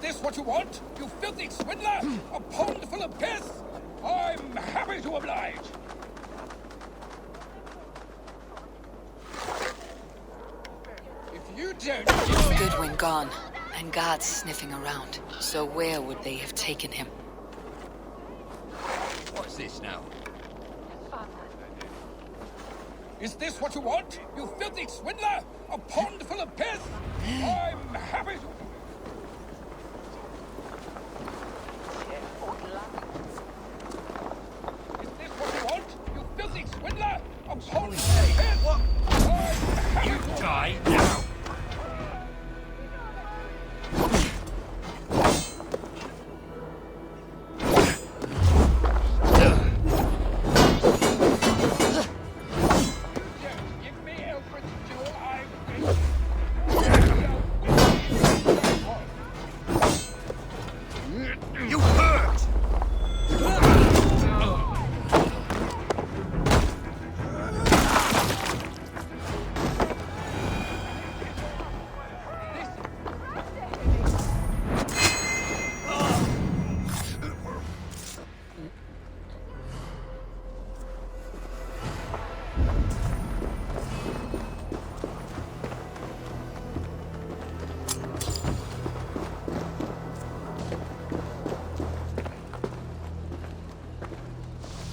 this what you want? You filthy swindler? A pond full of piss? I'm happy to oblige. If you don't... Goodwin gone, and guards sniffing around. So where would they have taken him? What's this now? Is this what you want? You filthy swindler? A pond full of piss? I'm happy to... Is this what you want? You filthy swindler? A pond full of piss? What? I'm happy to... Die now!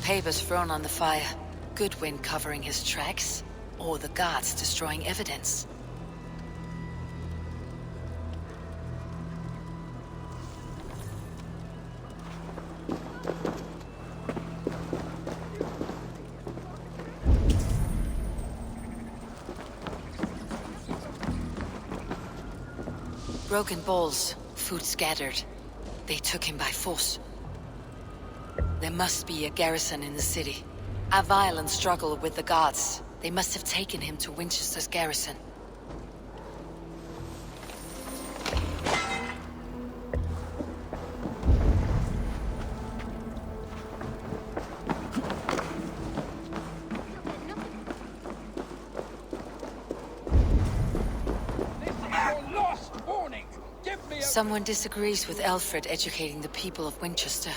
Papers thrown on the fire. Goodwin covering his tracks, or the guards destroying evidence. Broken bowls, food scattered. They took him by force. There must be a garrison in the city. A violent struggle with the guards. They must have taken him to Winchester's garrison. Someone disagrees with AELFRED educating the people of Winchester.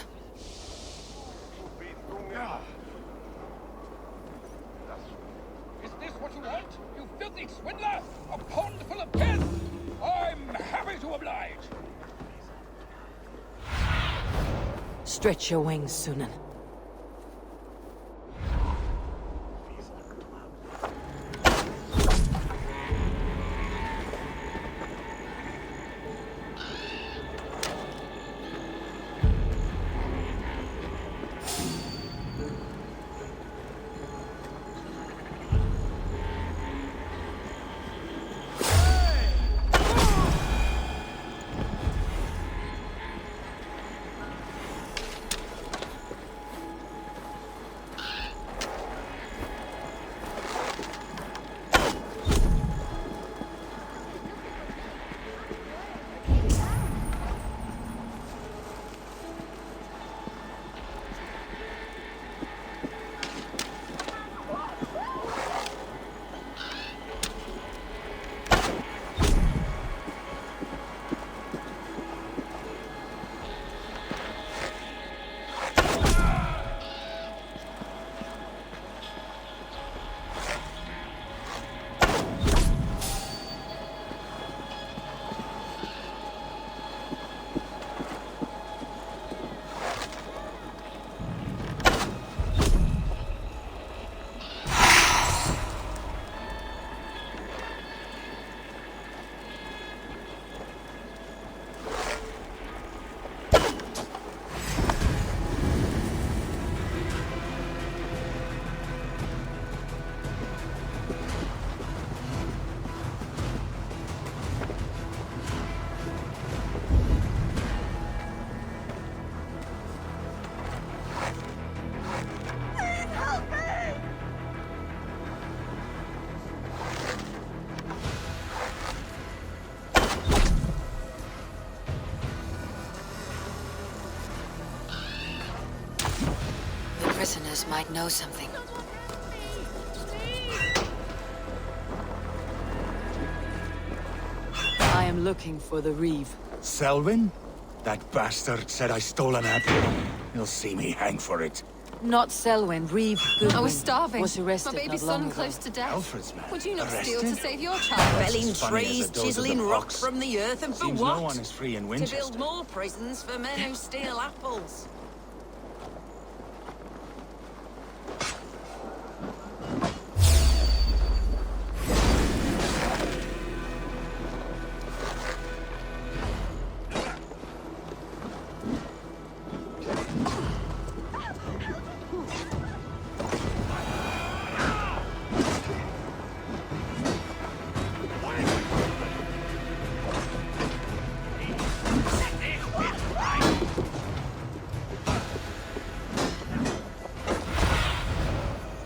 Is this what you want? You filthy swindler? A pond full of piss? I'm happy to oblige. Stretch your wings, Sunan. Prisoners might know something. I am looking for the Reeve. Selwyn? That bastard said I stole an apple. He'll see me hang for it. Not Selwyn, Reeve Goodwin. I was starving. Was arrested My baby not long son ago. close to death. Alfred's man. Would you not steal Arrested? to save your child? Felling as funny as trees, a dose of chiseling the rock pox. from the earth, and for Seems what? no one is free in To Winchester. build more prisons for men who steal apples.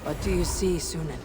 What do you see, Sunan?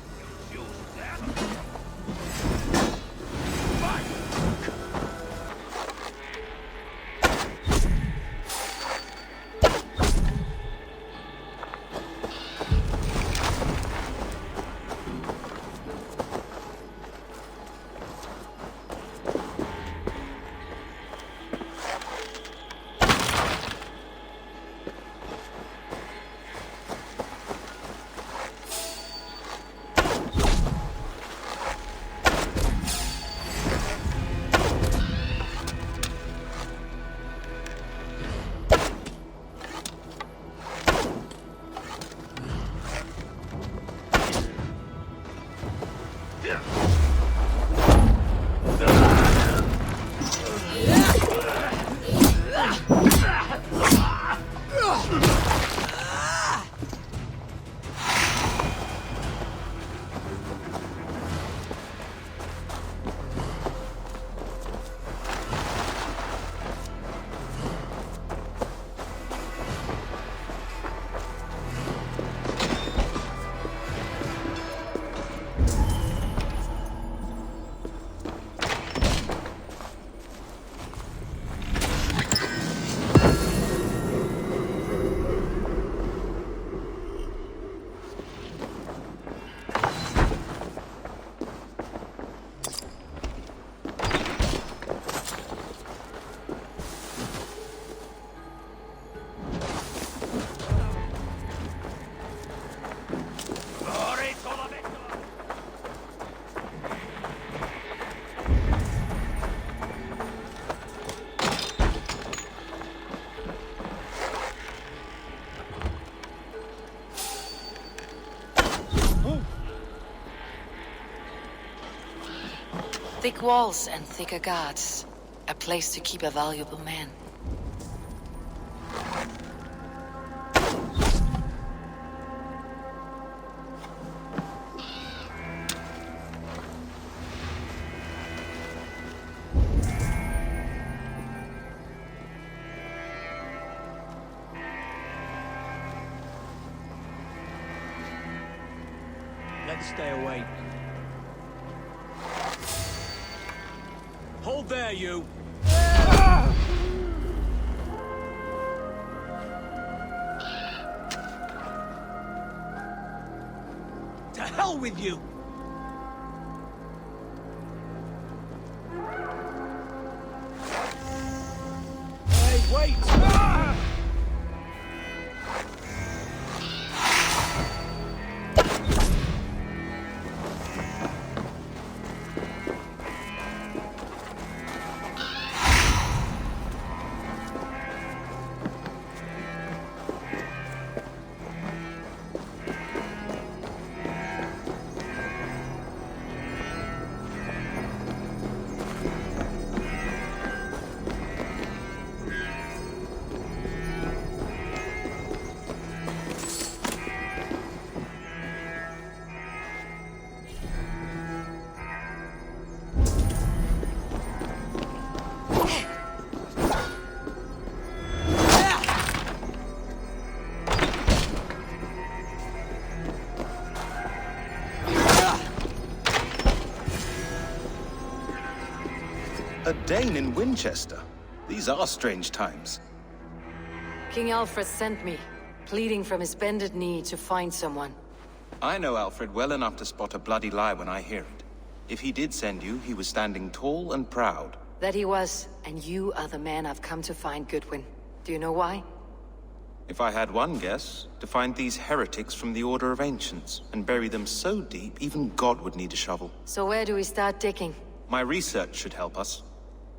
Thick walls and thicker guards. A place to keep a valuable man. Let's stay away. Hold there, you! To hell with you! Hey, wait! A Dane in Winchester. These are strange times. King Alfred sent me, pleading from his bended knee to find someone. I know Alfred well enough to spot a bloody lie when I hear it. If he did send you, he was standing tall and proud, That he was, and you are the man I've come to find, Goodwin. Do you know why? If I had one guess, to find these heretics from the Order of Ancients, and bury them so deep, even God would need a shovel. So where do we start digging? My research should help us.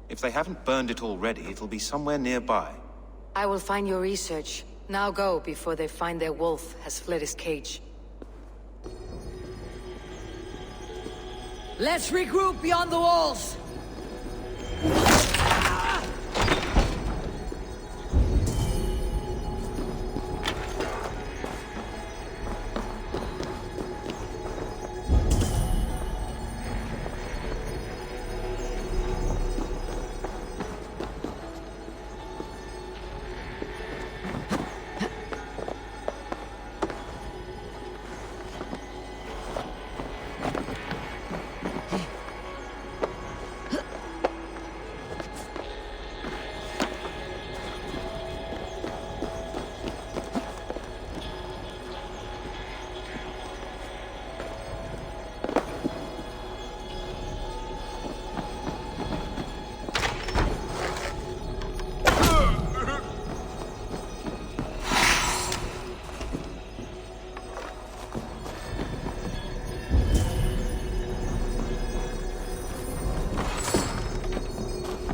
If they haven't burned it already, it'll be somewhere nearby. I will find your research. Now go, before they find their wolf has fled his cage. Let's regroup beyond the walls!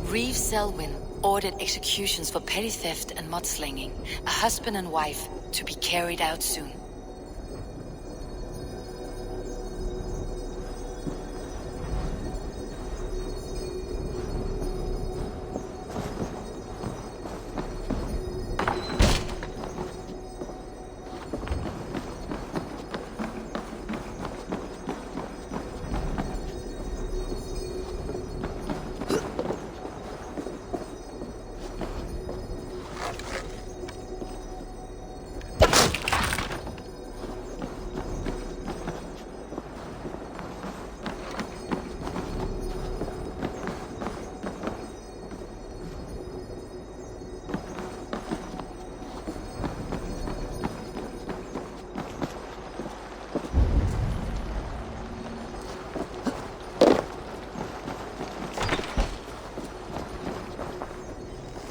Reeve Selwyn ordered executions for petty theft and mudslinging, a husband and wife, to be carried out soon.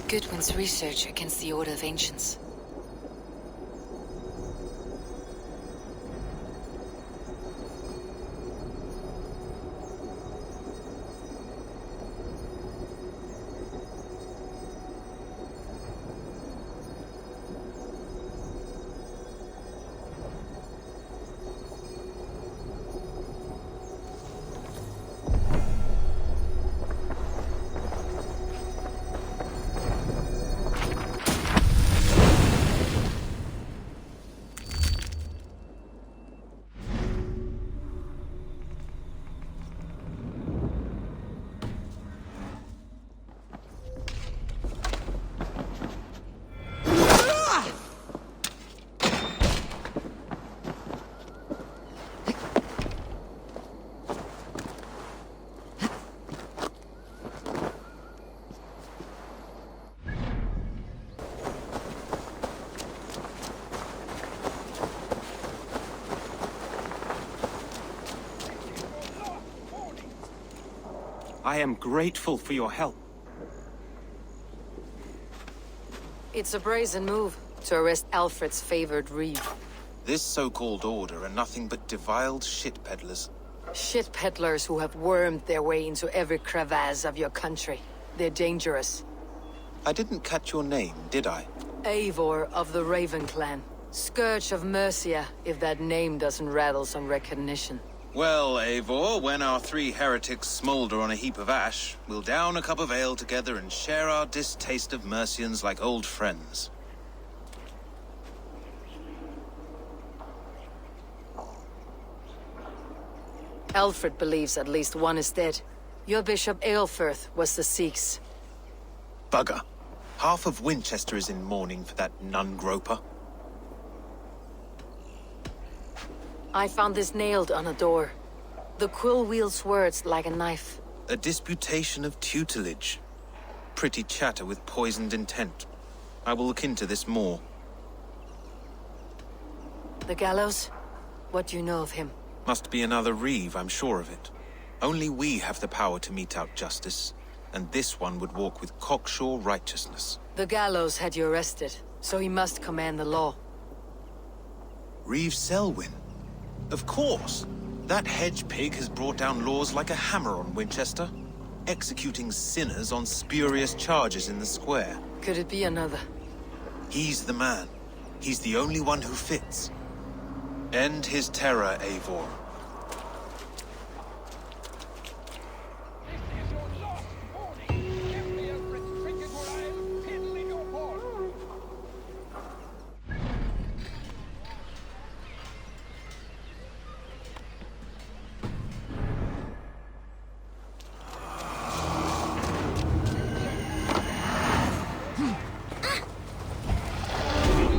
Goodwin's research against the Order of Ancients. I am grateful for your help. It's a brazen move to arrest Alfred's favored Reeve. This so-called order are nothing but deviled shit peddlers. Shit peddlers who have wormed their way into every crevasse of your country. They're dangerous. I didn't catch your name, did I? Eivor of the Raven Clan. Scourge of Mercia, if that name doesn't rattle some recognition. Well, Eivor, when our three heretics smolder on a heap of ash, we'll down a cup of ale together and share our distaste of Mercians like old friends. Alfred believes at least one is dead. Your Bishop AELFRED was the Sikhs. Bugger. Half of Winchester is in mourning for that nun-groper. I found this nailed on a door. The quill wields words like a knife. A disputation of tutelage. Pretty chatter with poisoned intent. I will look into this more. The gallows? What do you know of him? Must be another Reeve, I'm sure of it. Only we have the power to mete out justice. and this one would walk with cocksure righteousness. The gallows had you arrested, so he must command the law. Reeve Selwyn? Of course! That hedge pig has brought down laws like a hammer on Winchester, executing sinners on spurious charges in the square. Could it be another? He's the man. He's the only one who fits. End his terror, Eivor. This is your last warning. Give me AELFRED's trinket or I'll piddle in your ball.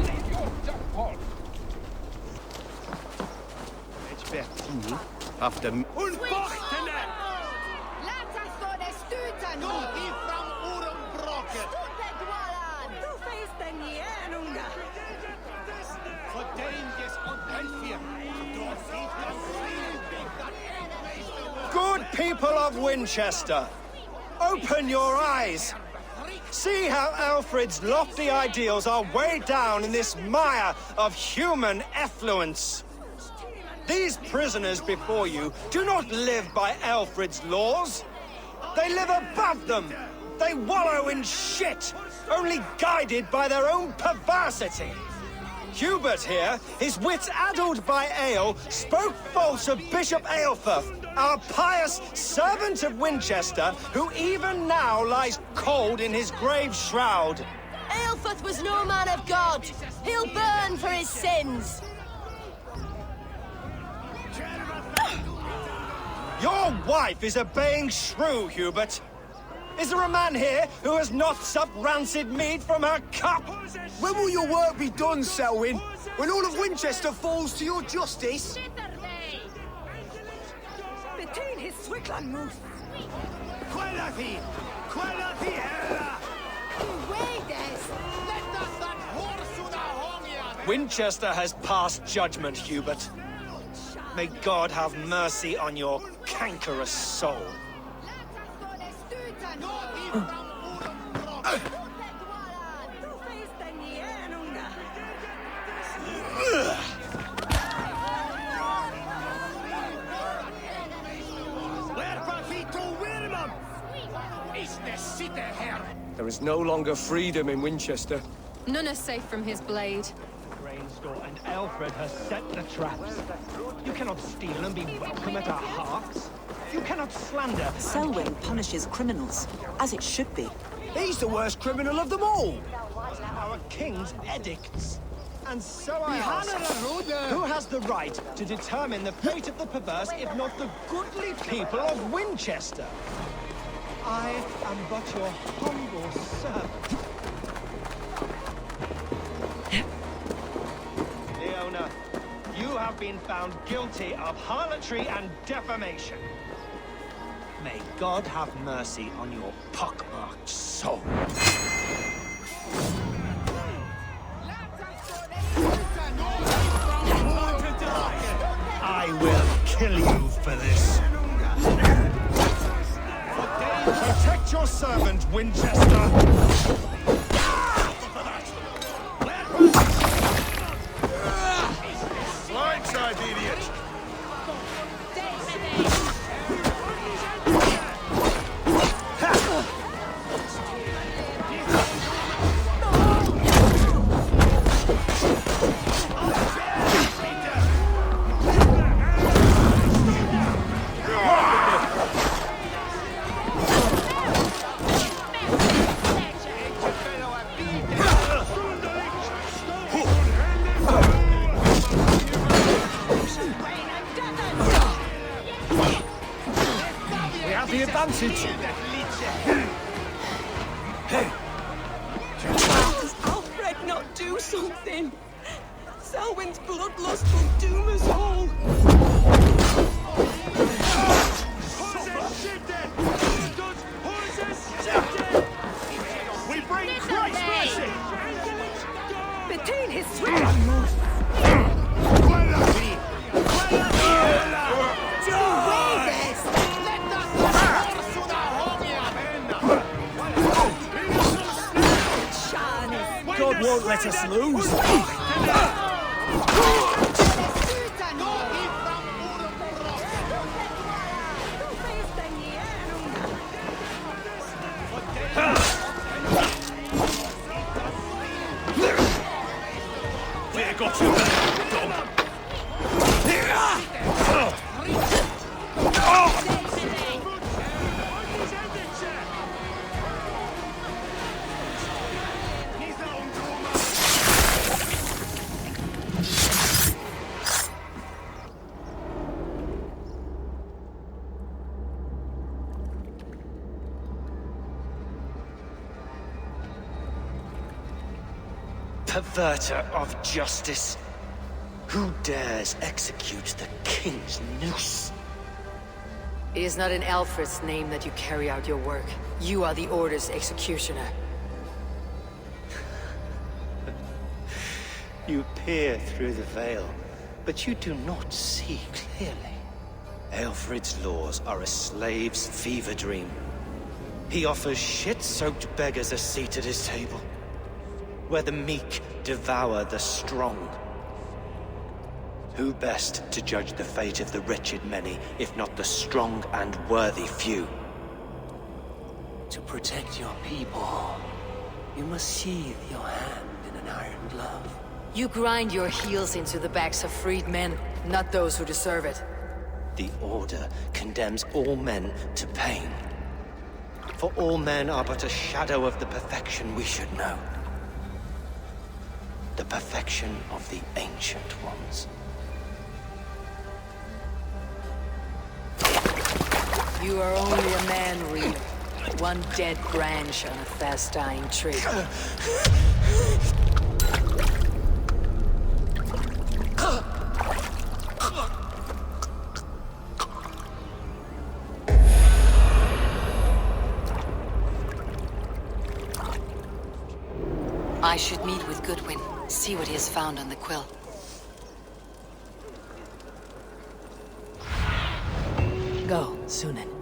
Leave your duck ball. After Good people of Winchester, open your eyes. See how AELFRED's lofty ideals are weighed down in this mire of human effluence. These prisoners before you do not live by AELFRED's laws. They live above them. They wallow in shit, only guided by their own perversity. Hubert here, his wits addled by ale, spoke false of Bishop Aelfrith, our pious servant of Winchester, who even now lies cold in his grave shroud. Aelfrith was no man of God. He'll burn for his sins. Your wife is a baying shrew, Hubert. Is there a man here who has not supped rancid mead from her cup? when will your work be done, Selwyn? When all of Winchester falls to your justice? Between his Swickland moose. Winchester has passed judgment, Hubert. May God have mercy on your cankerous soul. There is no longer freedom in Winchester. None are safe from his blade. Grain store and AELFRED has set the traps. You cannot steal and be welcome at our hearths. You cannot slander. Selwyn punishes criminals, as it should be. He's the worst criminal of them all. Our king's edicts. And so I ask, who has the right to determine the fate of the perverse if not the goodly people of Winchester? I am but your humble servant. Leona, you have been found guilty of harlotry and defamation. May God have mercy on your pockmarked soul. I will kill you for this. Protect your servant, Winchester! Blindside, idiot! The advantage. Does Alfred not do something? Selwyn's bloodlust will doom us all. We bring Christ's mercy! Between his Swickland moose. let us lose. There got you, dog. Perverter of justice. Who dares execute the king's noose? It is not in Alfred's name that you carry out your work. You are the Order's executioner. You peer through the veil, but you do not see clearly. Aelfred's laws are a slave's fever dream. He offers shit-soaked beggars a seat at his table, where the meek devour the strong. Who best to judge the fate of the wretched many, if not the strong and worthy few? To protect your people, you must sheathe your hand in an iron glove. You grind your heels into the backs of freed men, not those who deserve it. The Order condemns all men to pain. For all men are but a shadow of the perfection we should know. The perfection of the Ancient Ones. You are only a man, Reeve. One dead branch on a fast-dying tree. I should meet with Goodwin, see what he has found on the quill. Go, Sunan.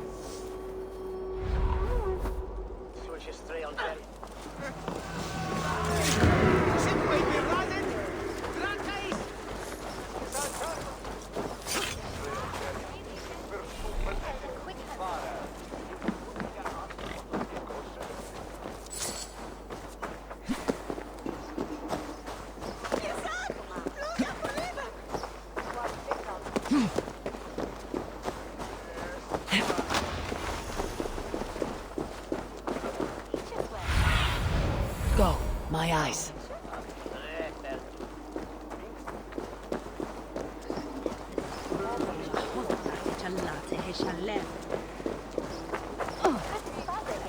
Go, my eyes.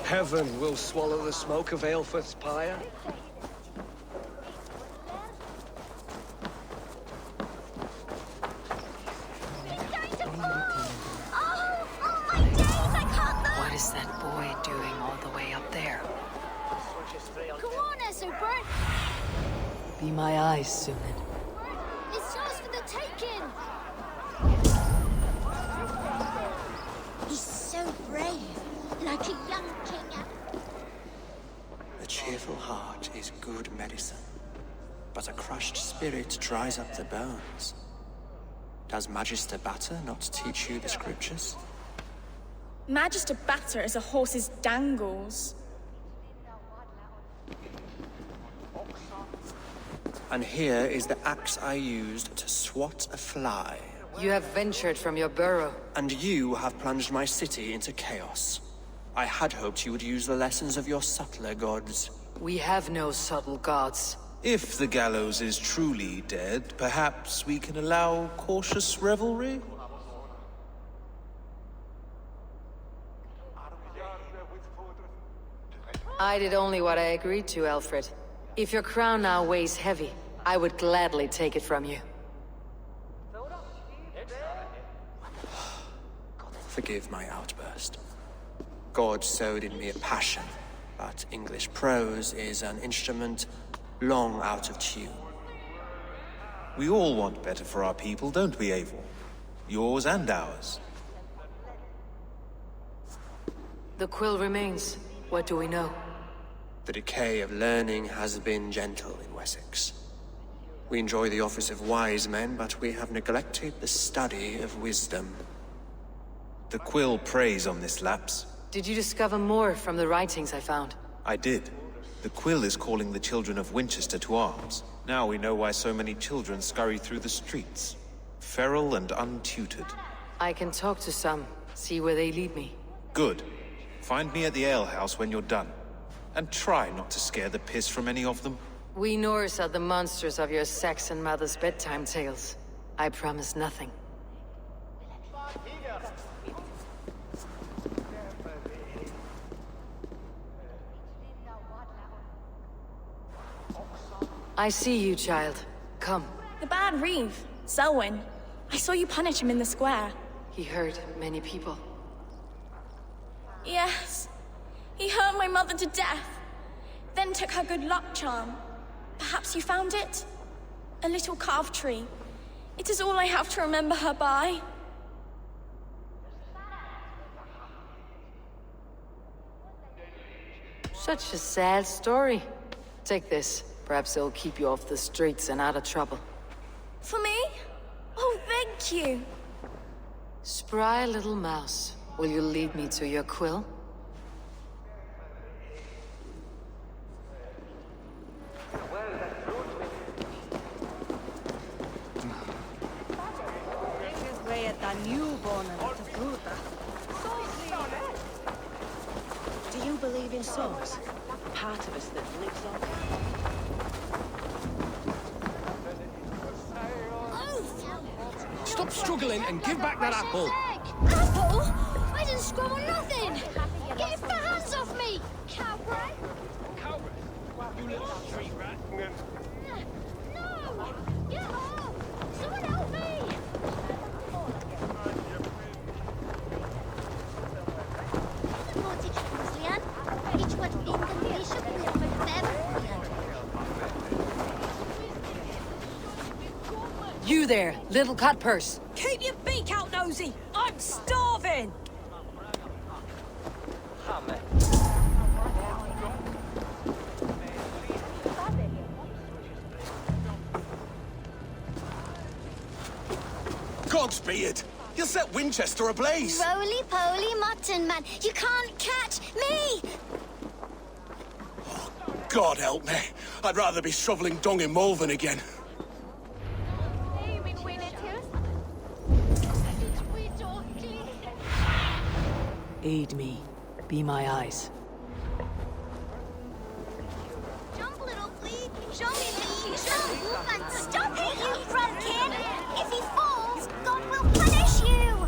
Heaven will swallow the smoke of Aelfred's pyre. What is that boy doing all the way up there? Come on, Esobert! Be my eyes, Sunan. It's yours for the taking! He's so brave, like a young king. A cheerful heart is good medicine, but a crushed spirit dries up the bones. Does Magister Batter not teach you the scriptures? Magister Batter is a horse's dangles. And here is the axe I used to swat a fly. You have ventured from your burrow. And you have plunged my city into chaos. I had hoped you would use the lessons of your subtler gods. We have no subtle gods. If the gallows is truly dead, perhaps we can allow cautious revelry? I did only what I agreed to, Alfred. If your crown now weighs heavy, I would gladly take it from you. Forgive my outburst. God sowed in me a passion, but English prose is an instrument long out of tune. We all want better for our people, don't we, Eivor? Yours and ours. The quill remains. What do we know? The decay of learning has been gentle in West. Essex. We enjoy the office of wise men, but we have neglected the study of wisdom. The quill preys on this lapse. Did you discover more from the writings I found? I did. The quill is calling the children of Winchester to arms. Now we know why so many children scurry through the streets. Feral and untutored. I can talk to some, see where they lead me. Good. Find me at the alehouse when you're done. And try not to scare the piss from any of them. We Norse are the monsters of your Saxon mother's bedtime tales. I promise nothing. I see you, child. Come. The bad Reeve, Selwyn. I saw you punish him in the square. He hurt many people. Yes. He hurt my mother to death. Then took her good luck charm. Perhaps you found it? A little carved tree. It is all I have to remember her by. Such a sad story. Take this. Perhaps it'll keep you off the streets and out of trouble. For me? Oh, thank you. Spry little mouse. Will you lead me to your quill? Do you believe in souls? Part of us that lives on. Stop struggling and give back that apple. Apple? I didn't scrub on nothing. Get your hands off me, cowboy. Cowboy? You little street rat. No! Get off! Someone help me! You there, little cut purse. Keep your beak out, nosy! I'm starving! Gods be it! You'll set Winchester ablaze! Roly-poly mutton man, you can't catch me! Oh, God help me. I'd rather be shoveling dung in Malvern again. Aid me. Be my eyes. Jump, little flea! Show me, flea! Jump! And stop it, you drunken! If he falls, God will punish you!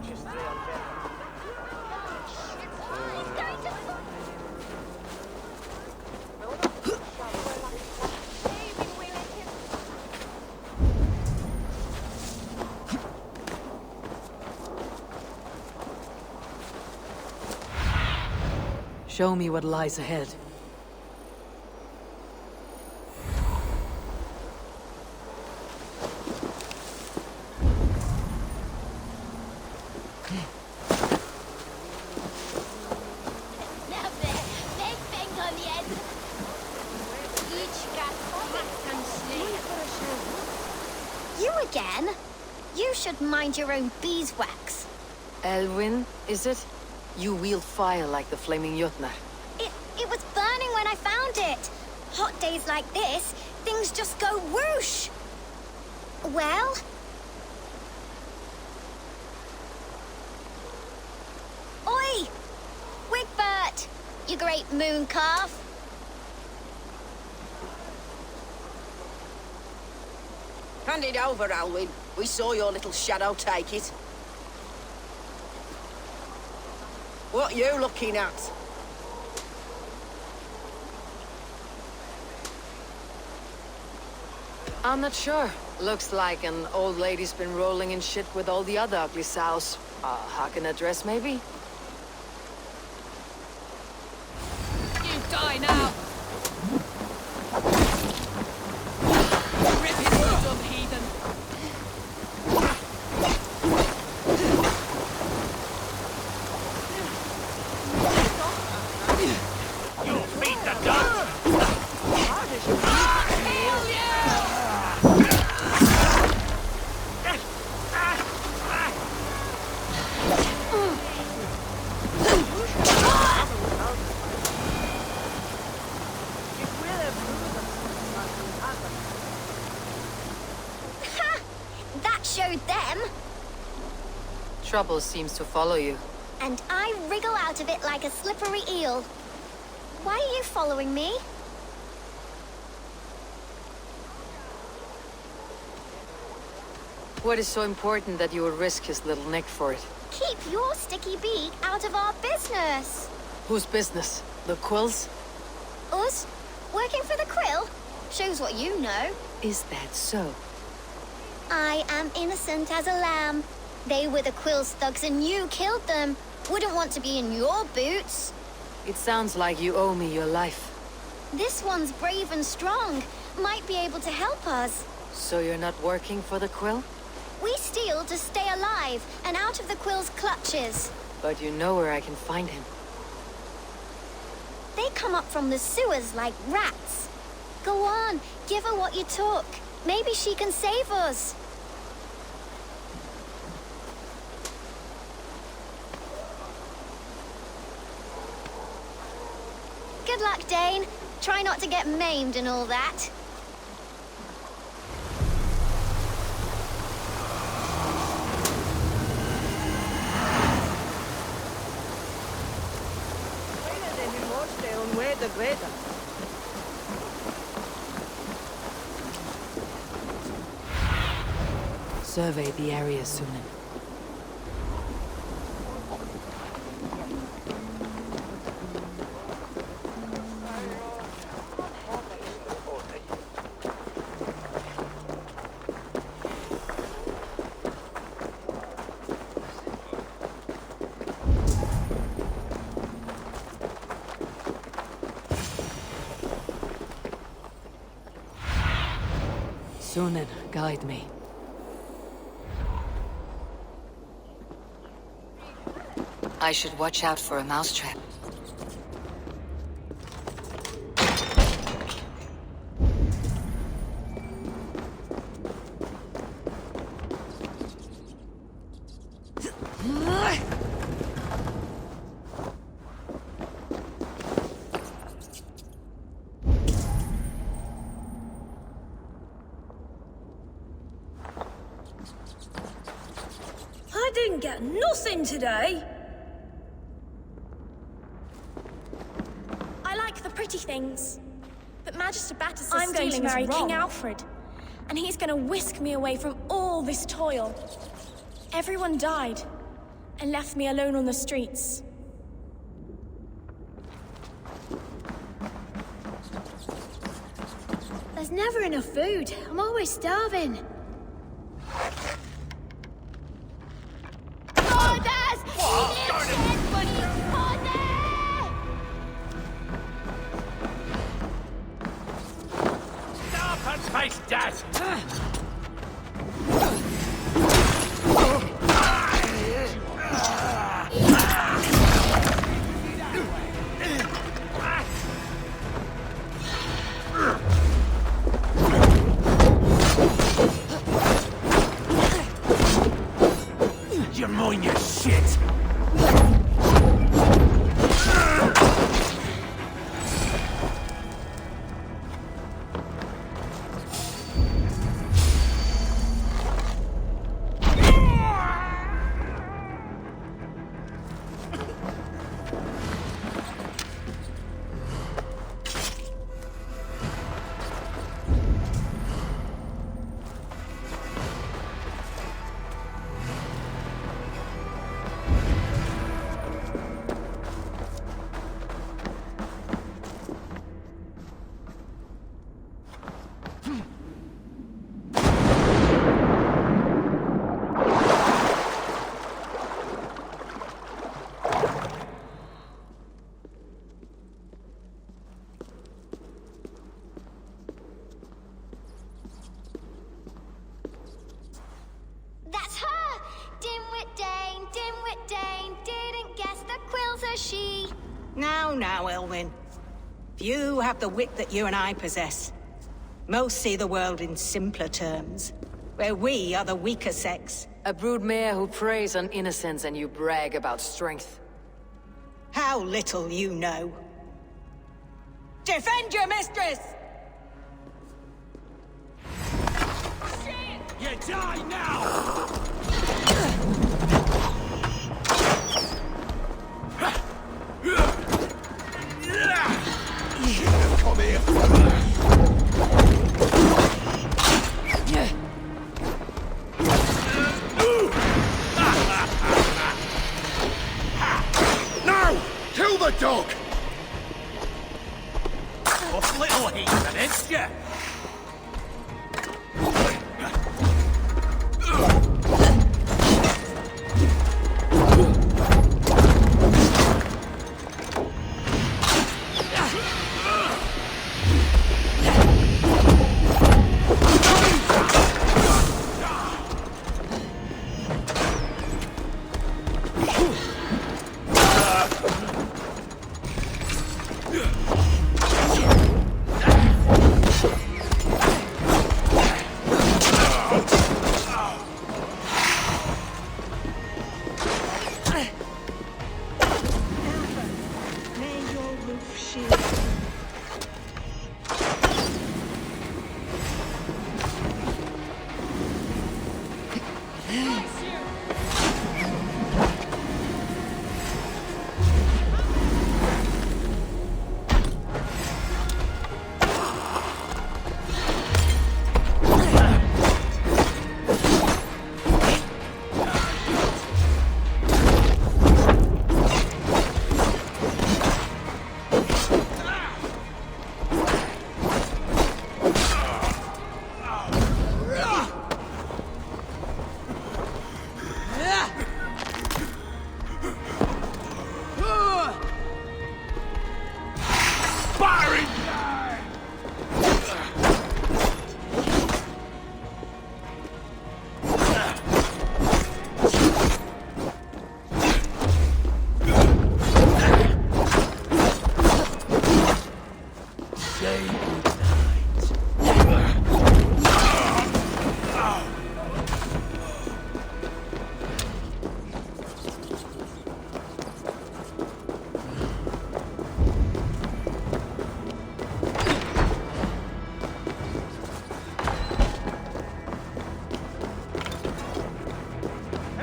He's going to fall! Show me what lies ahead. Now there, big bang on the end. Each got and slay. You again? You should mind your own beeswax. Elwyn, is it? You wield fire like the flaming Jotnar. It was burning when I found it. Hot days like this, things just go whoosh. Well? Oi! Wigbert! You great moon calf. Hand it over, Alwyn. We saw your little shadow take it. What you looking at? I'm not sure. Looks like an old lady's been rolling in shit with all the other ugly sows. Harken address, maybe? You die now! Rip his dumb heathen! You beat the dust! followed them. Trouble seems to follow you. And I wriggle out of it like a slippery eel. Why are you following me? What is so important that you would risk his little neck for it? Keep your sticky beak out of our business. Whose business? The Quill's? Us? Working for the Quill? Shows what you know. Is that so? I am innocent as a lamb. They were the Quill's thugs and you killed them. Wouldn't want to be in your boots. It sounds like you owe me your life. This one's brave and strong. Might be able to help us. So you're not working for the Quill? We steal to stay alive and out of the Quill's clutches. But you know where I can find him. They come up from the sewers like rats. Go on, give her what you took. Maybe she can save us. Good luck, Dane. Try not to get maimed and all that. Survey the area, Sunan. Sunan, guide me. I should watch out for a mousetrap. I didn't get nothing today. I like the pretty things. But Magister Battus is going to marry King Alfred. And he's going to whisk me away from all this toil. Everyone died. And left me alone on the streets. There's never enough food. I'm always starving. Face Dad! You mind your shit! Now, Elwyn. Few have the wit that you and I possess. Most see the world in simpler terms, where we are the weaker sex. A broodmare who preys on innocence and you brag about strength. How little you know. Defend your mistress! You die now! Come here! Now! Kill the dog! What little heathen, is ya?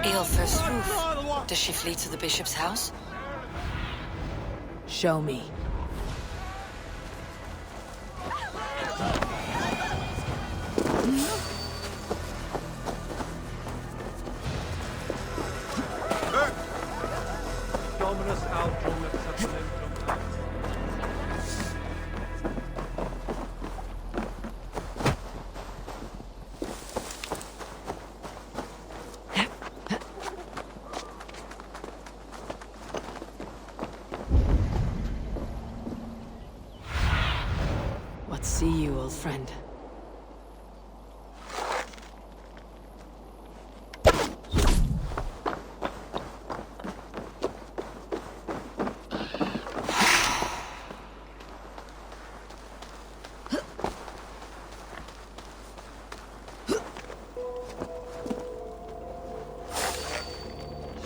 Aelfred's roof. Does she flee to the bishop's house? Show me. Dominus Altrum et Supplementum. What see you, old friend?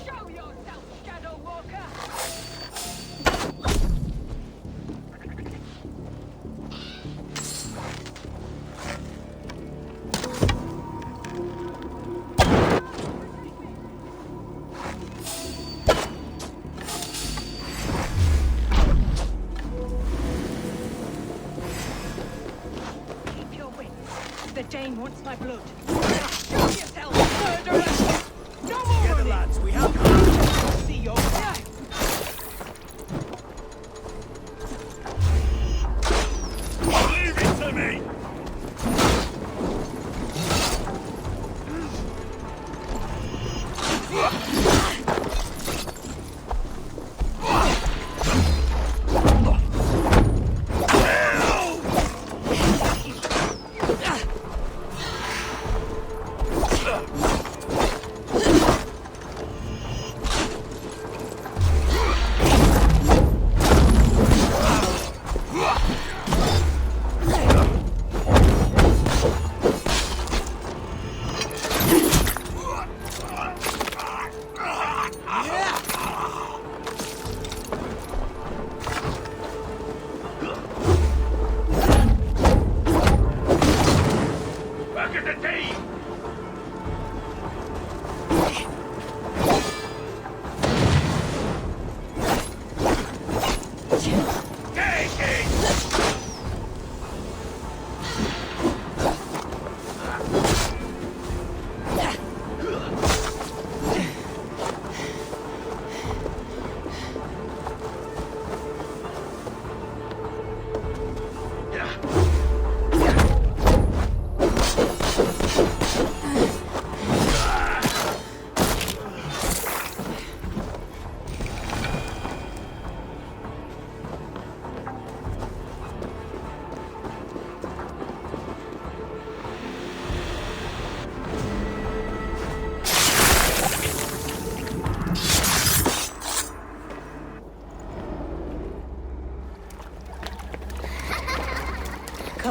Show yourself, Shadow Walker! Keep your wits. The Dane wants my blood. Show yourself, murderer! No more Together, running! lads, we have... See your death! Leave it to me!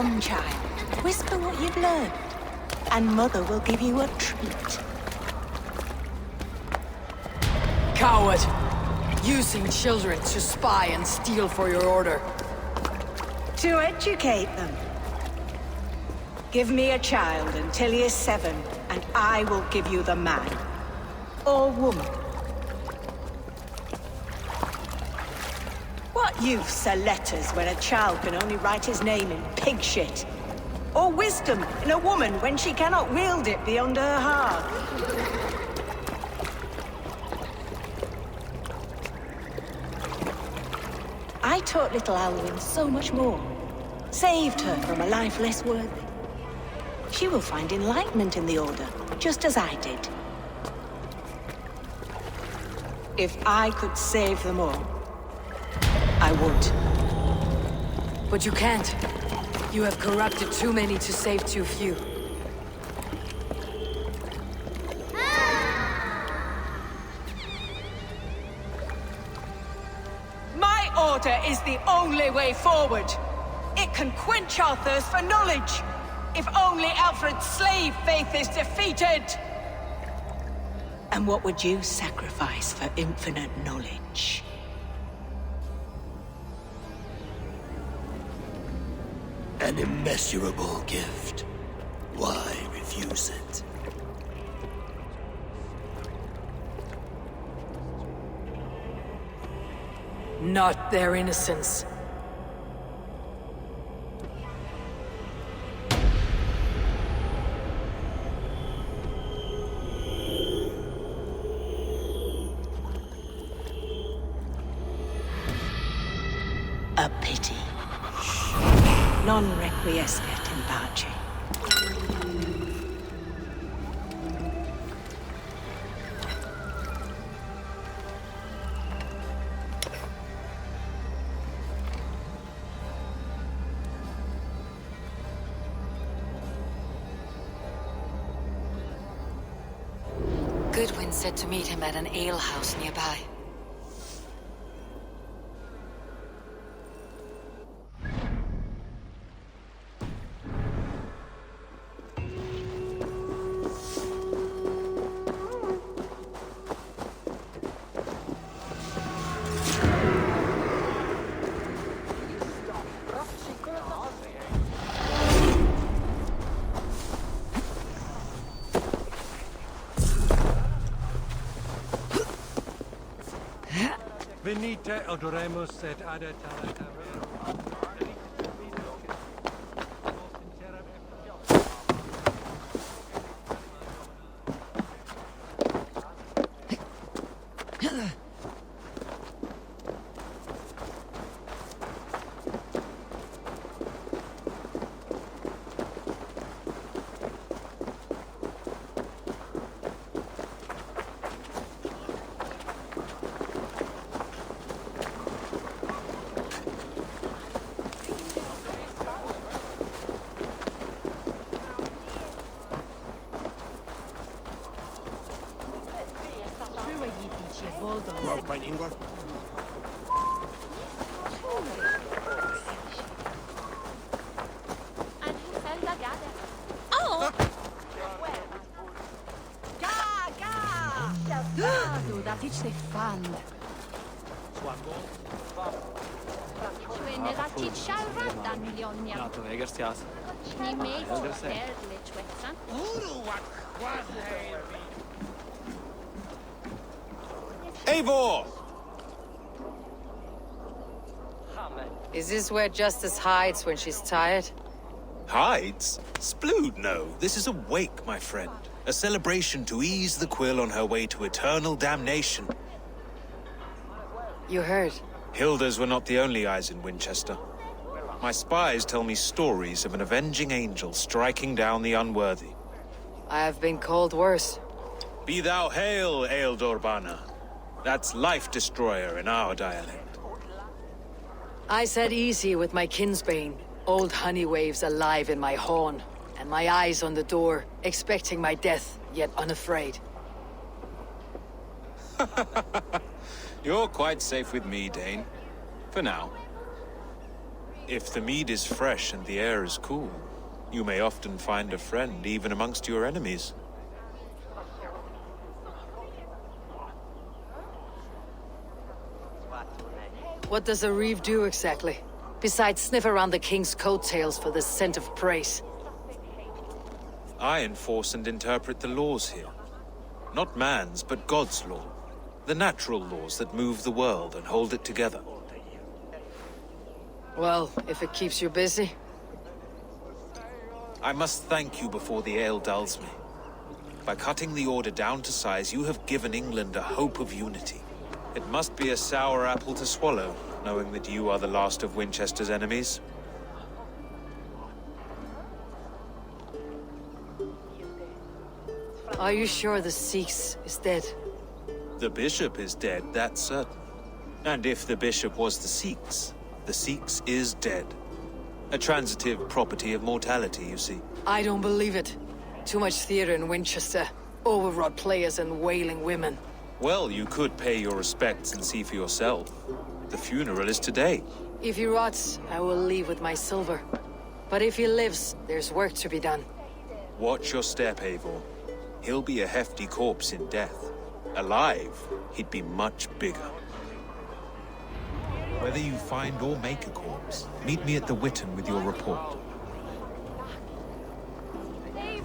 Come, child. Whisper what you've learned, and Mother will give you a treat. Coward! Using children to spy and steal for your order. To educate them. Give me a child until he is 7, and I will give you the man. Or woman. What use are letters when a child can only write his name in pig shit? Or wisdom in a woman when she cannot wield it beyond her heart? I taught little Alwyn so much more. Saved her from a life less worthy. She will find enlightenment in the Order, just as I did. If I could save them all, I would. But you can't. You have corrupted too many to save too few. My order is the only way forward. It can quench our thirst for knowledge. If only Alfred's slave faith is defeated. And what would you sacrifice for infinite knowledge? An immeasurable gift. Why refuse it? Not their innocence. A pity. Non requiescat in pace. Goodwin said to meet him at an alehouse nearby. Venite odoremus et adetala taverum. Eivor! Is this where Justice hides when she's tired? Hides? Splood, no. This is a wake, my friend. A celebration to ease the quill on her way to eternal damnation. You heard. Hilda's were not the only eyes in Winchester. My spies tell me stories of an avenging angel striking down the unworthy. I have been called worse. Be thou hail, Eildorbana. That's Life Destroyer in our dialect. I said easy with my kinsbane. Old honey waves alive in my horn, and my eyes on the door, expecting my death, yet unafraid. You're quite safe with me, Dane. For now. If the mead is fresh and the air is cool, you may often find a friend even amongst your enemies. What does a reeve do exactly? Besides sniff around the king's coattails for the scent of praise. I enforce and interpret the laws here. Not man's, but God's law. The natural laws that move the world and hold it together. Well, if it keeps you busy. I must thank you before the ale dulls me. By cutting the order down to size, you have given England a hope of unity. It must be a sour apple to swallow, knowing that you are the last of Winchester's enemies. Are you sure the Sikhs is dead? The bishop is dead, that's certain. And if the bishop was the Sikhs is dead. A transitive property of mortality, you see. I don't believe it. Too much theater in Winchester. Overwrought players and wailing women. Well, you could pay your respects and see for yourself. The funeral is today. If he rots, I will leave with my silver. But if he lives, there's work to be done. Watch your step, Eivor. He'll be a hefty corpse in death. Alive, he'd be much bigger. Whether you find or make a corpse, meet me at the Witten with your report. Hey!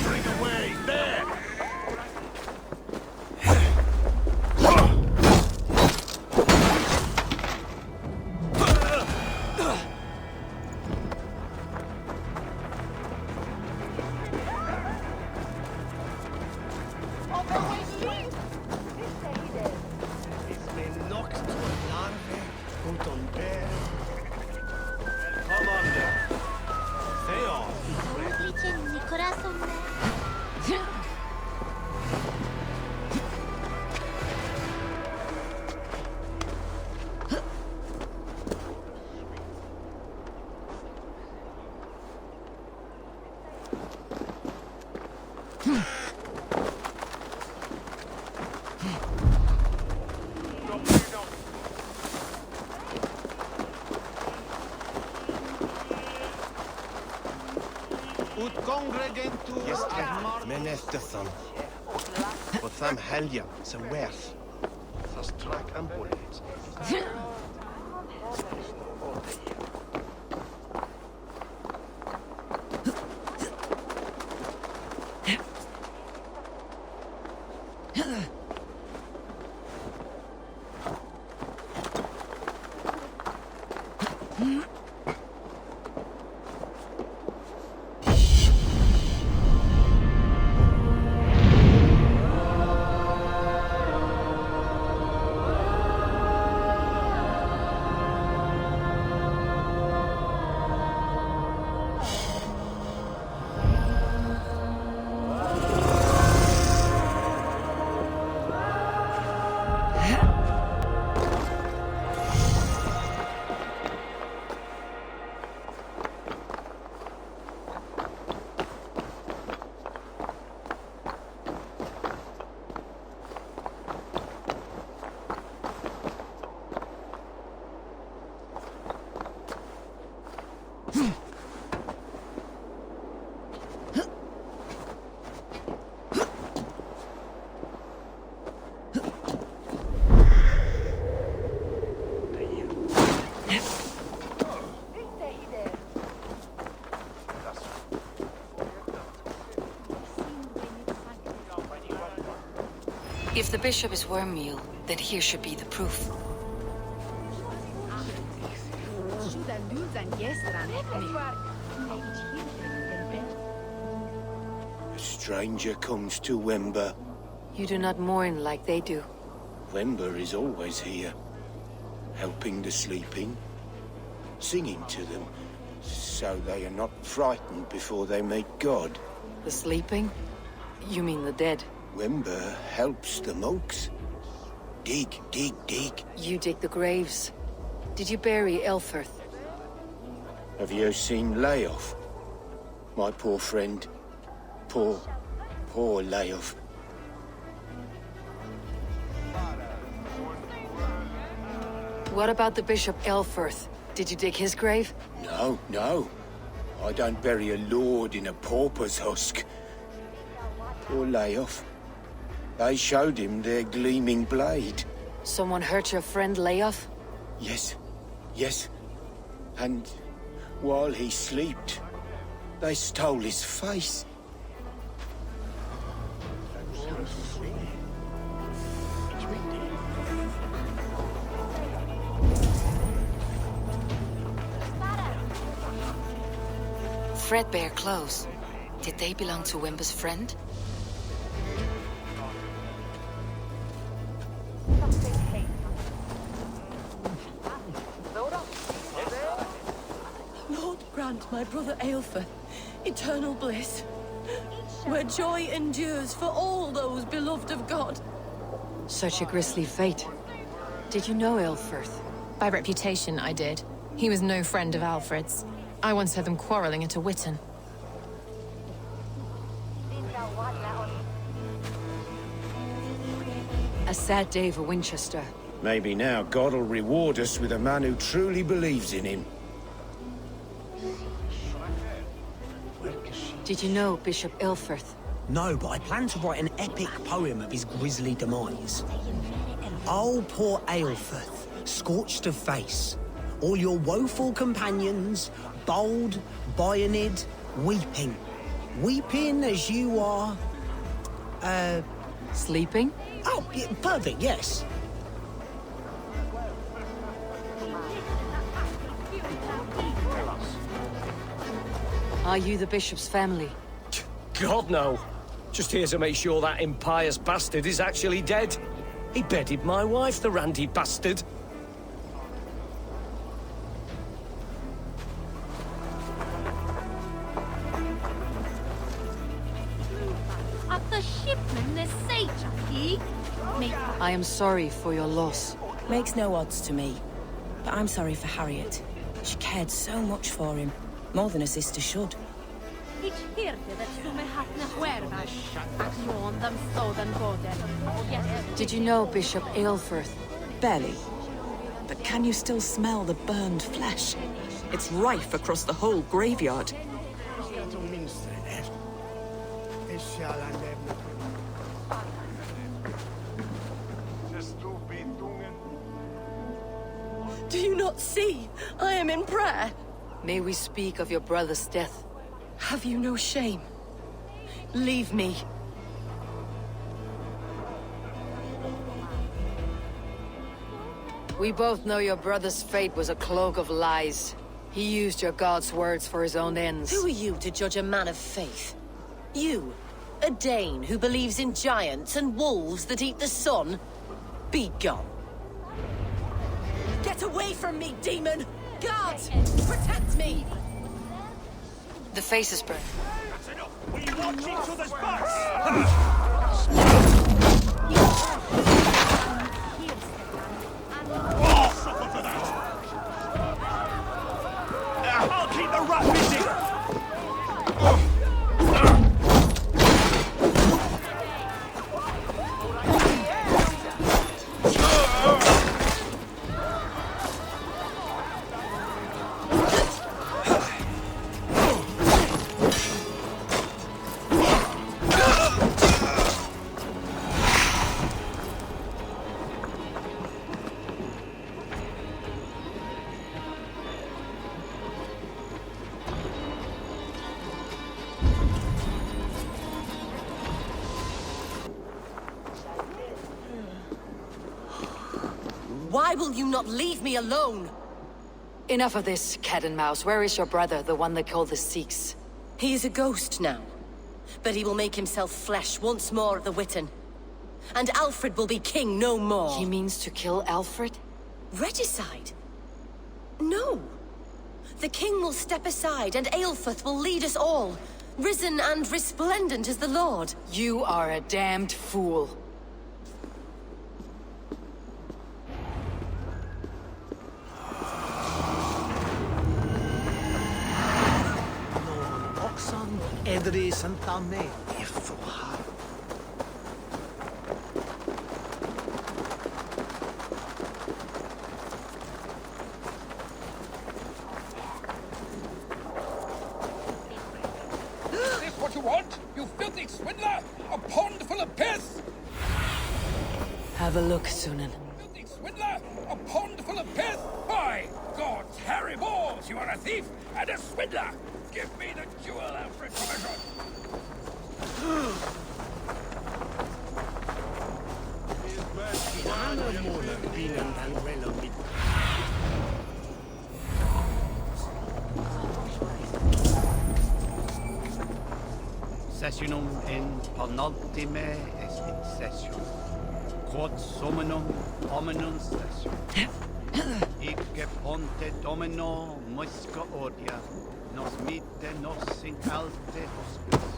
Bring away! There! Men eftersom. Och tham helgen så werth. Så strack en bullet. If the bishop is worm meal, then here should be the proof. A stranger comes to Wember. You do not mourn like they do. Wember is always here, helping the sleeping, singing to them, so they are not frightened before they meet God. The sleeping? You mean the dead? Wember helps the monks. dig. You dig the graves. Did you bury Aelfred? Have you seen Layoff? My poor friend. Poor Layoff. What about the Bishop Aelfred? Did you dig his grave? No. I don't bury a lord in a pauper's husk. Poor Layoff. They showed him their gleaming blade. Someone hurt your friend Layoff? Yes. And while he slept, they stole his face. Threadbare clothes. Did they belong to Wimber's friend? Lord grant my brother Aelfred eternal bliss, where joy endures for all those beloved of God. Such a grisly fate. Did you know Aelfred? By reputation, I did. He was no friend of Alfred's. I once heard them quarreling at a Witten. A sad day for Winchester. Maybe now God will reward us with a man who truly believes in him. Did you know Bishop Aelfred? No, but I plan to write an epic poem of his grisly demise. Oh, poor Aelfred, scorched of face. All your woeful companions, bold, bayoneted, weeping. Weeping as you are... Sleeping? Oh, yeah, perfect, yes. Are you the Bishop's family? God, no. Just here to make sure that impious bastard is actually dead. He bedded my wife, the randy bastard. I am sorry for your loss. Makes no odds to me. But I'm sorry for Harriet. She cared so much for him. More than a sister should. Did you know Bishop Aelfred? Barely. But can you still smell the burned flesh? It's rife across the whole graveyard. Do you not see? I am in prayer. May we speak of your brother's death? Have you no shame? Leave me. We both know your brother's fate was a cloak of lies. He used your god's words for his own ends. Who are you to judge a man of faith? You, a Dane who believes in giants and wolves that eat the sun? Be gone. Get away from me, demon! Guards! Protect me! The face is burned. That's enough! We watch each other's backs! Suffer for that! I'll keep the rat busy! Why will you not leave me alone? Enough of this, cat and mouse. Where is your brother, the one they call the Sikhs? He is a ghost now. But he will make himself flesh once more at the Witten. And Alfred will be king no more. He means to kill Alfred? Regicide? No. The king will step aside and Aelfred will lead us all. Risen and resplendent as the Lord. You are a damned fool. Madre Santa Me, Eivor. Is this what you want? You filthy swindler! A pond full of piss! Have a look, Sunan. Filthy swindler! A pond full of piss! By God's hairy balls, you are a thief and a swindler! Give me the Dual-wield commission! Sessionum in penultime est in session. Quod summonum hominum session. Icke ponte domino musca odia, nos mite nos in alte hospice.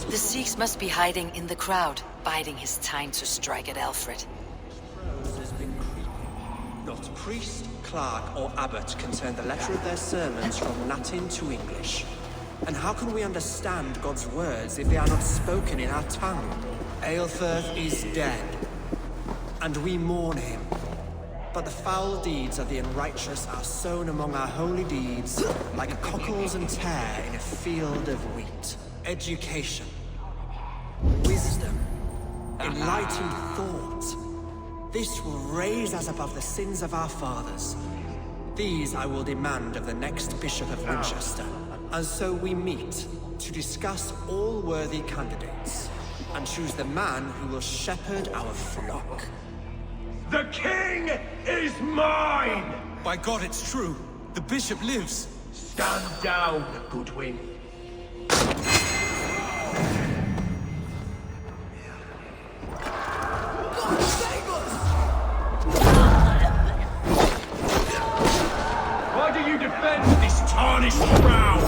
The Sikhs must be hiding in the crowd, biding his time to strike at AELFRED. Not priest, clerk, or abbot can turn the letter of their sermons from Latin to English. And how can we understand God's words if they are not spoken in our tongue? Aelfred is dead, and we mourn him. But the foul deeds of the unrighteous are sown among our holy deeds, like cockles and tare in a field of wheat. Education, wisdom, enlightened thought. This will raise us above the sins of our fathers. These I will demand of the next Bishop of Winchester. And so we meet to discuss all worthy candidates and choose the man who will shepherd our flock. The king is mine! By God, it's true. The bishop lives. Stand down, Goodwin. Why do you defend this tarnished crown?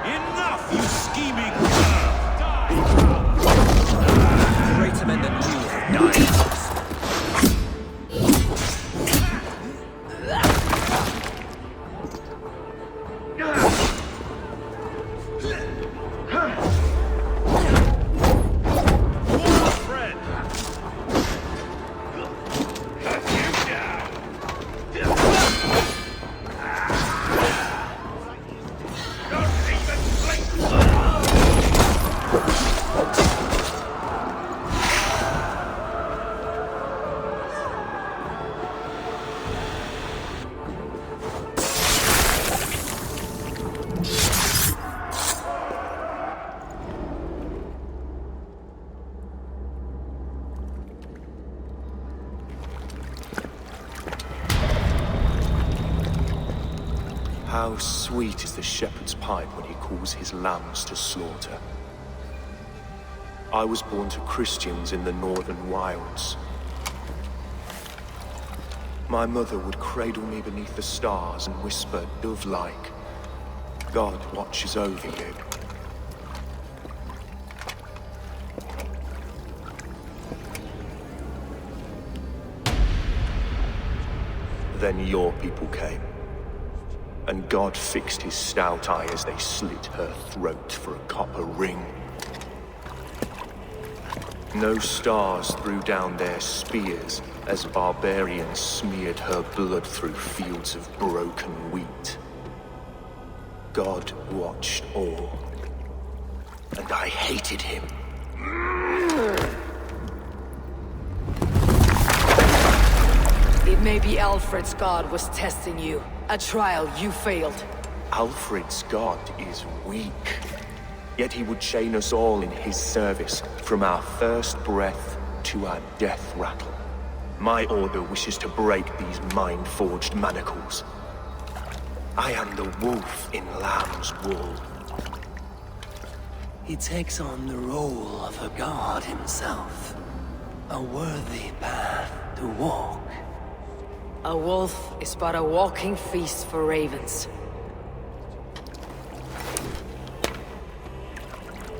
Enough, you scheming cur! Greater men than you have died. How sweet is the shepherd's pipe when he calls his lambs to slaughter. I was born to Christians in the northern wilds. My mother would cradle me beneath the stars and whisper, dove-like, God watches over you. Then your people came. And God fixed his stout eye as they slit her throat for a copper ring. No stars threw down their spears as barbarians smeared her blood through fields of broken wheat. God watched all, and I hated him. It may be Alfred's god was testing you. A trial you failed. Alfred's god is weak. Yet he would chain us all in his service, from our first breath to our death rattle. My order wishes to break these mind-forged manacles. I am the wolf in lamb's wool. He takes on the role of a god himself. A worthy path to walk. A wolf is but a walking feast for ravens.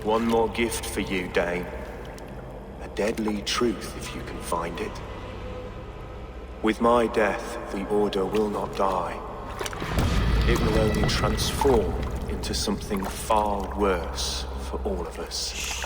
One more gift for you, Dane. A deadly truth, if you can find it. With my death, the Order will not die. It will only transform into something far worse for all of us.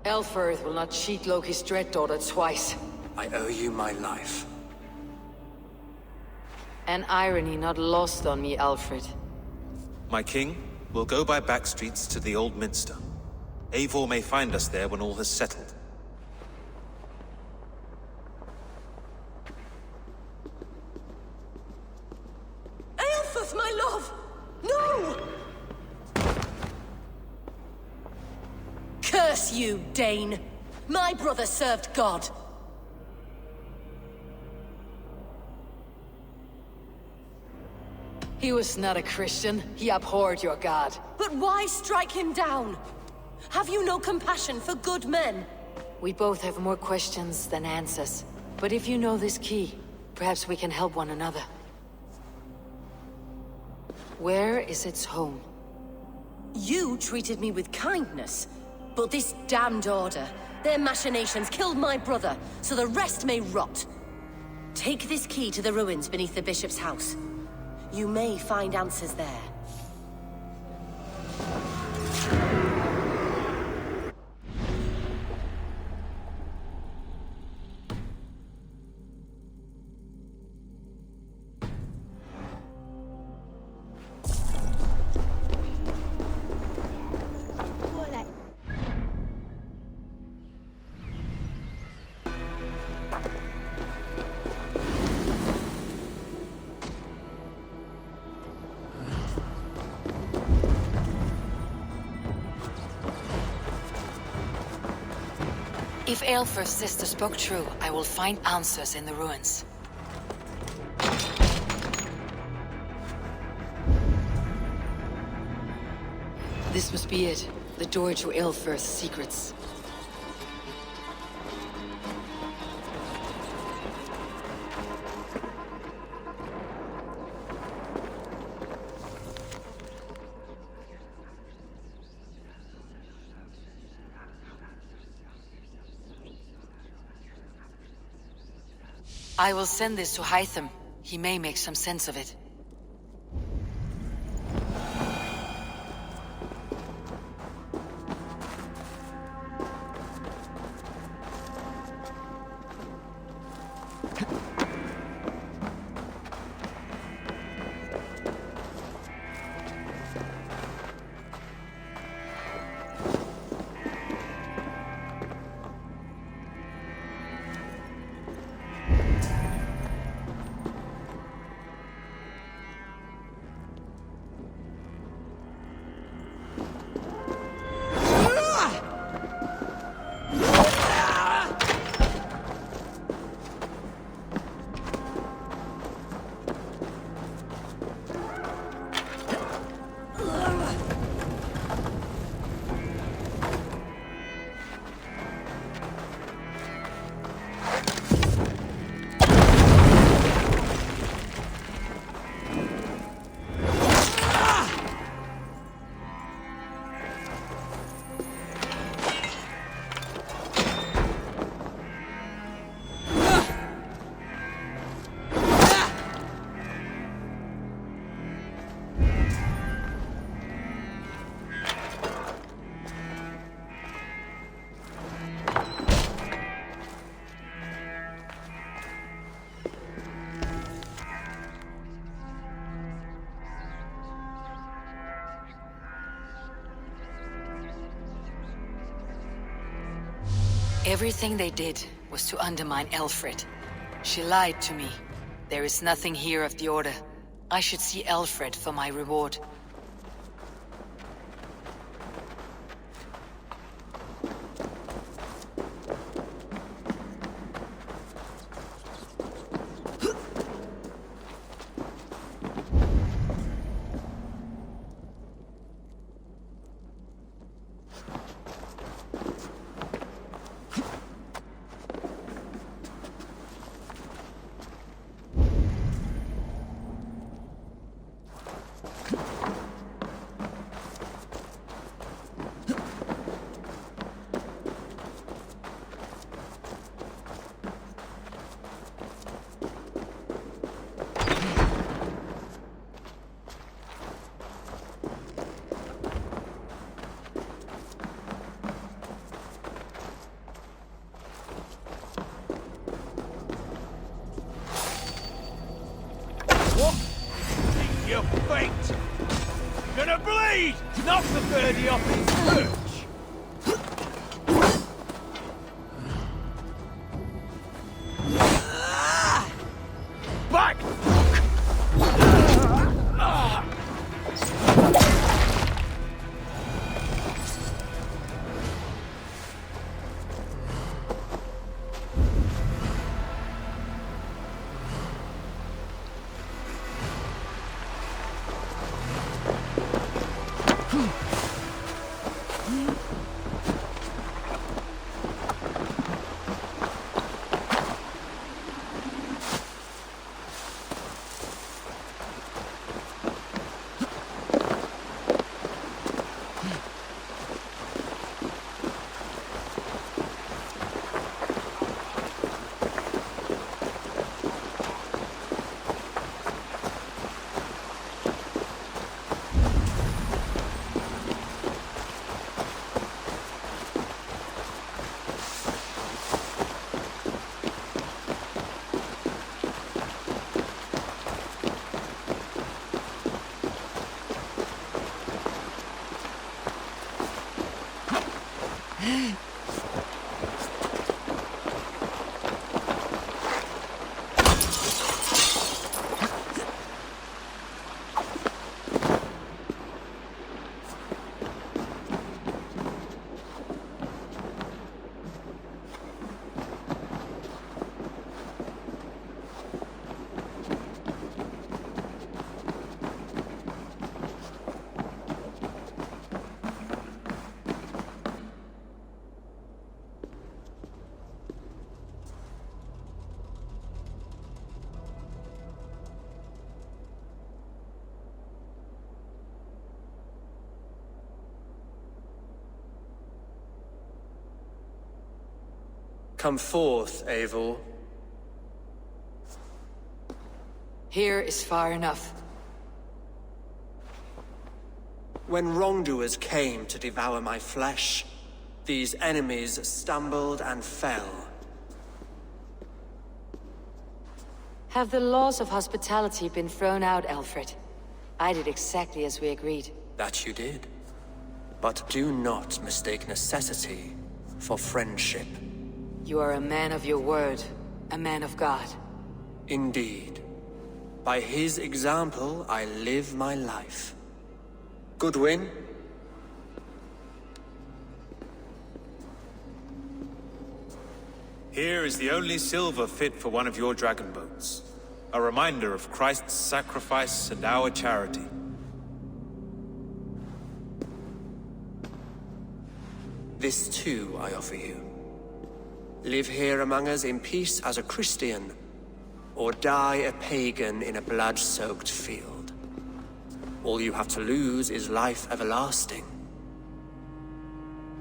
AELFRED will not cheat Loki's dread daughter twice. I owe you my life. An irony not lost on me, Alfred. My king, we'll go by back streets to the Old Minster. Eivor may find us there when all has settled. Aelfrith, my love! No! Curse you, Dane! My brother served God. He was not a Christian. He abhorred your god. But why strike him down? Have you no compassion for good men? We both have more questions than answers. But if you know this key, perhaps we can help one another. Where is its home? You treated me with kindness. But this damned Order, their machinations killed my brother, so the rest may rot. Take this key to the ruins beneath the Bishop's house. You may find answers there. If Eilfrith's sister spoke true, I will find answers in the ruins. This must be it. The door to Eilfrith's secrets. I will send this to Hytham. He may make some sense of it. Everything they did was to undermine AELFRED. She lied to me. There is nothing here of the Order. I should see AELFRED for my reward. Your fate! You're gonna bleed! Knock the birdie off his perch! Back! Come forth, Eivor. Here is far enough. When wrongdoers came to devour my flesh, these enemies stumbled and fell. Have the laws of hospitality been thrown out, AELFRED? I did exactly as we agreed. That you did. But do not mistake necessity for friendship. You are a man of your word, a man of God. Indeed. By his example, I live my life. Goodwin? Here is the only silver fit for one of your dragon boats. A reminder of Christ's sacrifice and our charity. This too I offer you. Live here among us in peace as a Christian, or die a pagan in a blood-soaked field. All you have to lose is life everlasting.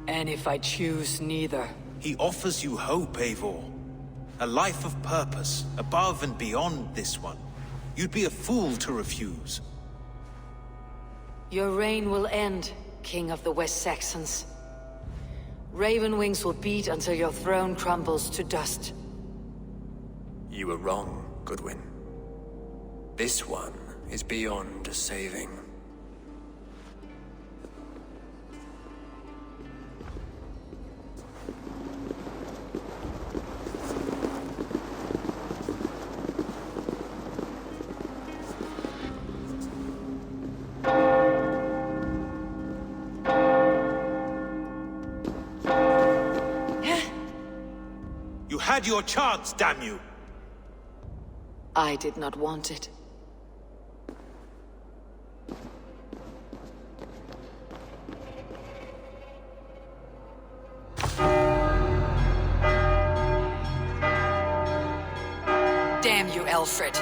And if I choose neither? He offers you hope, Eivor. A life of purpose, above and beyond this one. You'd be a fool to refuse. Your reign will end, King of the West Saxons. Raven wings will beat until your throne crumbles to dust. You were wrong, Goodwin. This one is beyond saving. had your chance, damn you! I did not want it. Damn you, Alfred.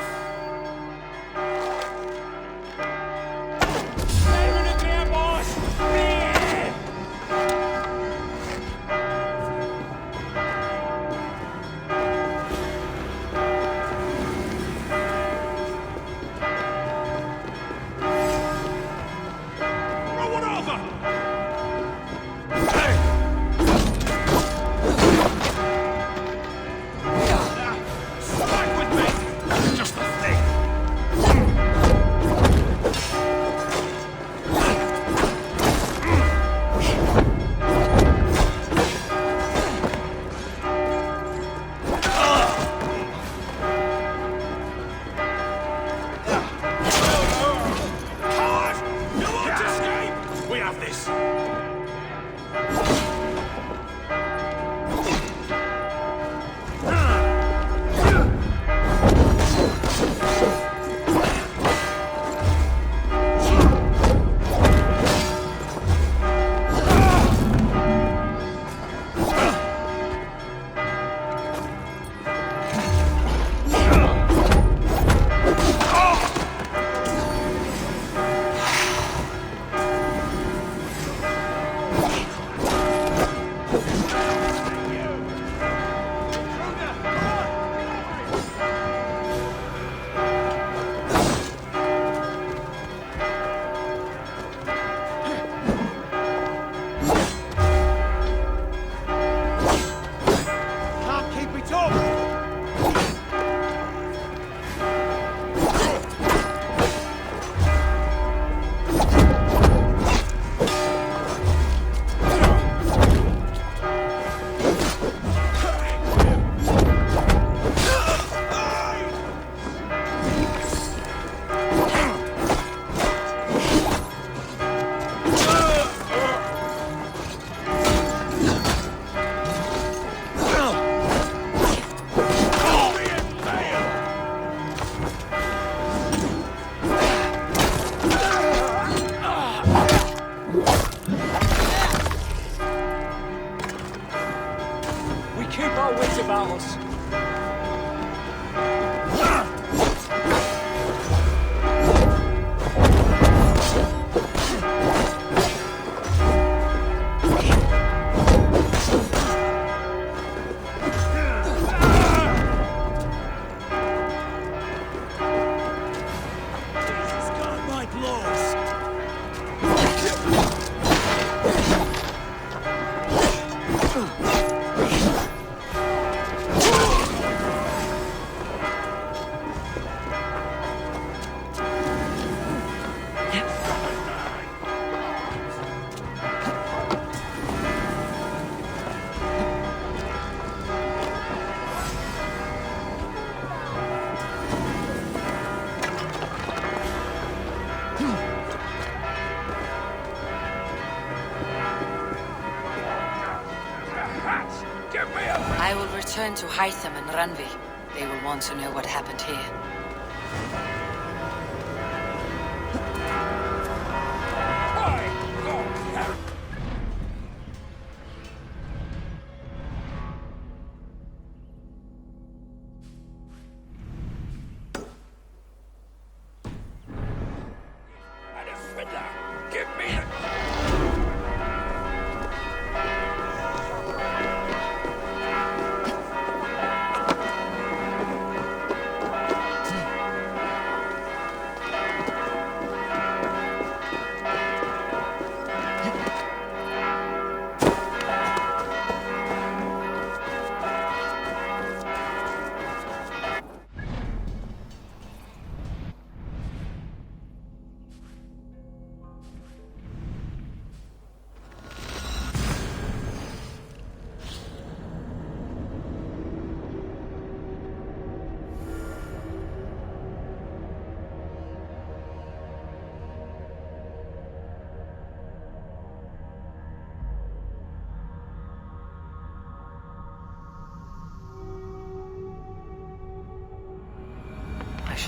I will return to Hytham and Ranvi. They will want to know what happened here.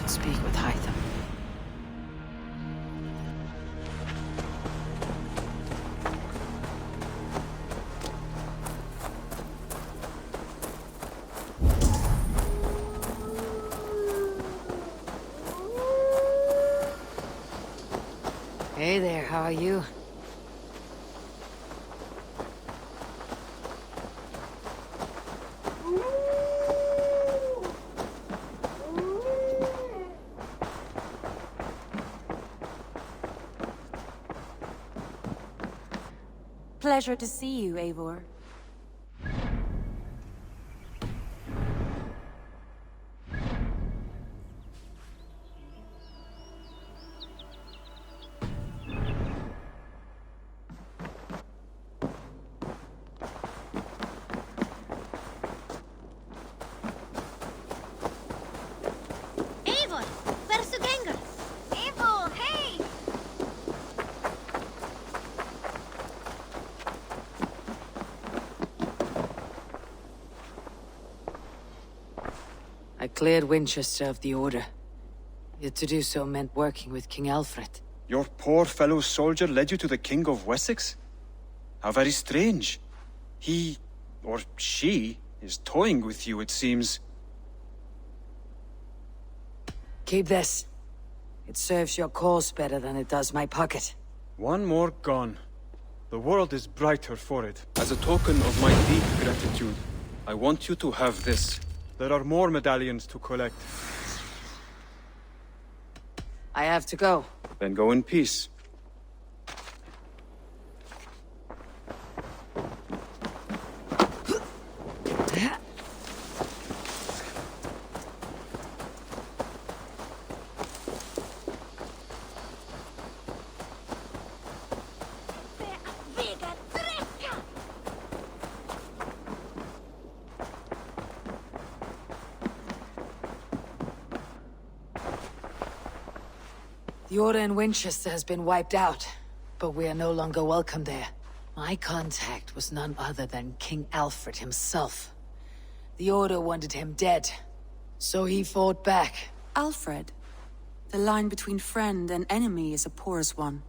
should speak with Hytham. Hey there, how are you? Pleasure to see you, Eivor. Eivor, verso Gengar. Eivor, hey! I cleared Winchester of the Order. Yet to do so meant working with King Alfred. Your poor fellow soldier led you to the King of Wessex? How very strange. He, or she, is toying with you, it seems. Keep this. It serves your cause better than it does my pocket. One more gone. The world is brighter for it. As a token of my deep gratitude, I want you to have this. There are more medallions to collect. I have to go. Then go in peace. The Order in Winchester has been wiped out, but we are no longer welcome there. My contact was none other than King Alfred himself. The Order wanted him dead, so he fought back. Alfred. The line between friend and enemy is a porous one.